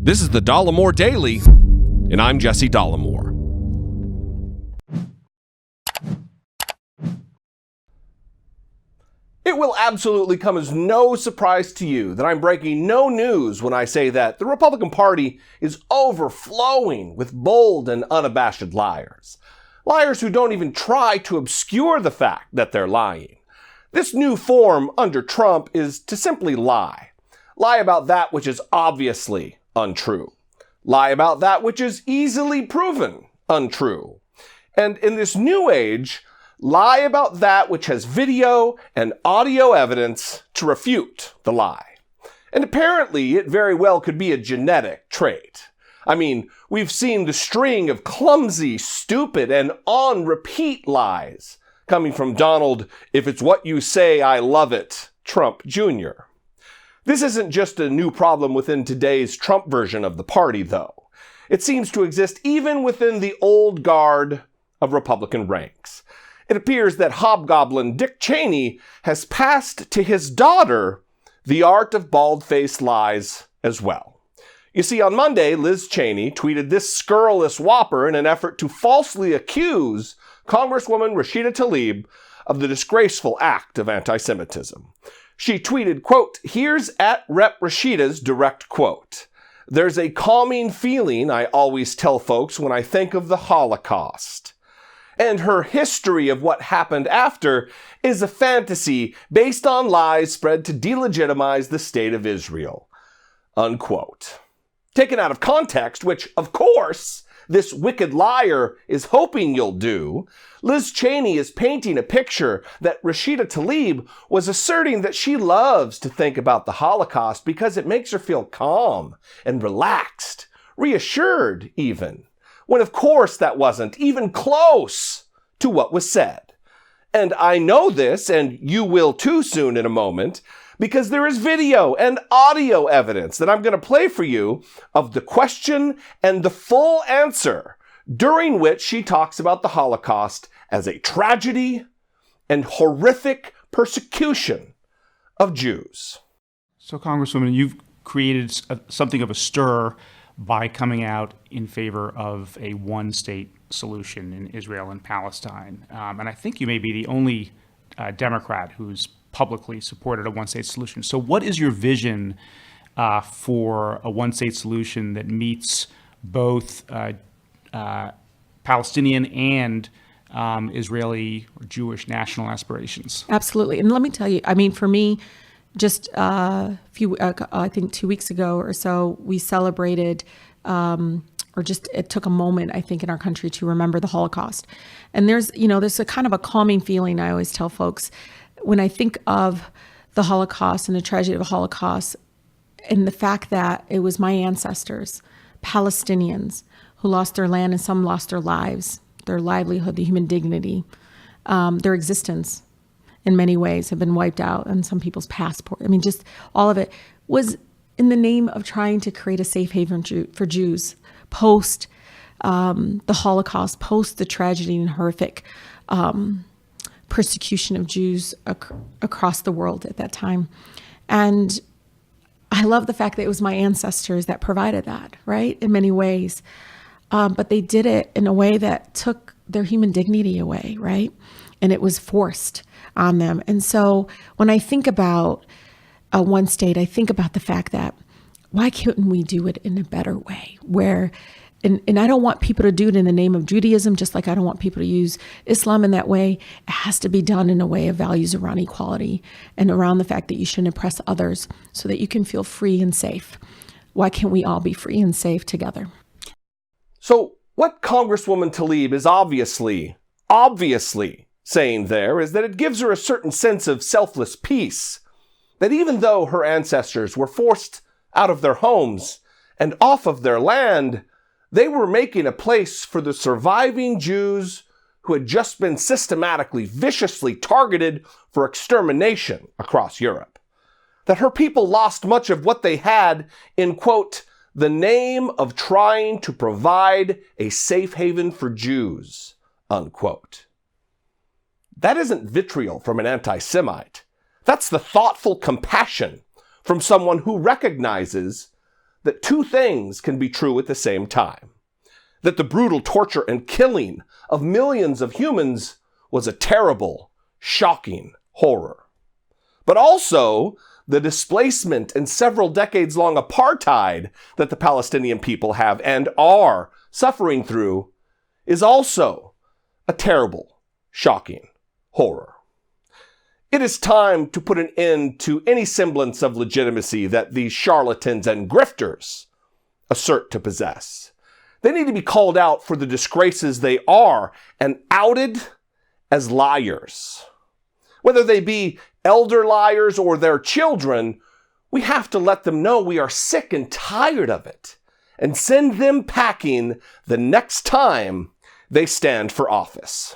This is the Dollemore Daily, and I'm Jesse Dollemore. It will absolutely come as no surprise to you that I'm breaking no news when I say that the Republican Party is overflowing with bold and unabashed liars. Liars who don't even try to obscure the fact that they're lying. This new form under Trump is to simply lie. Lie about that which is obviously untrue. Lie about that which is easily proven untrue. And in this new age, lie about that which has video and audio evidence to refute the lie. And apparently, it very well could be a genetic trait. I mean, we've seen the string of clumsy, stupid, and on-repeat lies coming from Donald, if it's what you say, I love it, Trump Jr. This isn't just a new problem within today's Trump version of the party, though. It seems to exist even within the old guard of Republican ranks. It appears that hobgoblin Dick Cheney has passed to his daughter the art of bald-faced lies as well. You see, on Monday, Liz Cheney tweeted this scurrilous whopper in an effort to falsely accuse Congresswoman Rashida Tlaib of the disgraceful act of anti-Semitism. She tweeted, quote, "Here's at Rep. Rashida's direct quote. There's a calming feeling I always tell folks when I think of the Holocaust. And her history of what happened after is a fantasy based on lies spread to delegitimize the state of Israel." Unquote. Taken out of context, which, of course, this wicked liar is hoping you'll do, Liz Cheney is painting a picture that Rashida Tlaib was asserting that she loves to think about the Holocaust because it makes her feel calm and relaxed, reassured even, when of course that wasn't even close to what was said. And I know this, and you will too soon in a moment, because there is video and audio evidence that I'm going to play for you of the question and the full answer, during which she talks about the Holocaust as a tragedy and horrific persecution of Jews. So, Congresswoman, you've created something of a stir by coming out in favor of a one-state solution in Israel and Palestine. And I think you may be the only Democrat who's publicly supported a one-state solution. So what is your vision for a one-state solution that meets both Palestinian and Israeli or Jewish national aspirations? Absolutely. And let me tell you, I mean, for me, just I think 2 weeks ago or so, we celebrated, it took a moment, I think, in our country to remember the Holocaust. And there's a kind of a calming feeling, I always tell folks, when I think of the Holocaust and the tragedy of the Holocaust and the fact that it was my ancestors, Palestinians, who lost their land and some lost their lives, their livelihood, the human dignity, their existence in many ways have been wiped out and some people's passport. I mean, just all of it was in the name of trying to create a safe haven for Jews post the Holocaust, post the tragedy and horrific persecution of Jews across the world at that time. And I love the fact that it was my ancestors that provided that, right, in many ways. But they did it in a way that took their human dignity away, right? And it was forced on them. And so when I think about one state, I think about the fact that why couldn't we do it in a better way where, and I don't want people to do it in the name of Judaism, just like I don't want people to use Islam in that way. It has to be done in a way of values around equality and around the fact that you shouldn't oppress others so that you can feel free and safe. Why can't we all be free and safe together? So what Congresswoman Tlaib is obviously saying there is that it gives her a certain sense of selfless peace, that even though her ancestors were forced out of their homes and off of their land, they were making a place for the surviving Jews who had just been systematically, viciously targeted for extermination across Europe. That her people lost much of what they had in, quote, the name of trying to provide a safe haven for Jews, unquote. That isn't vitriol from an anti-Semite. That's the thoughtful compassion from someone who recognizes that two things can be true at the same time. That the brutal torture and killing of millions of humans was a terrible, shocking horror. But also, the displacement and several decades-long apartheid that the Palestinian people have and are suffering through is also a terrible, shocking horror. It is time to put an end to any semblance of legitimacy that these charlatans and grifters assert to possess. They need to be called out for the disgraces they are and outed as liars. Whether they be elder liars or their children, we have to let them know we are sick and tired of it and send them packing the next time they stand for office.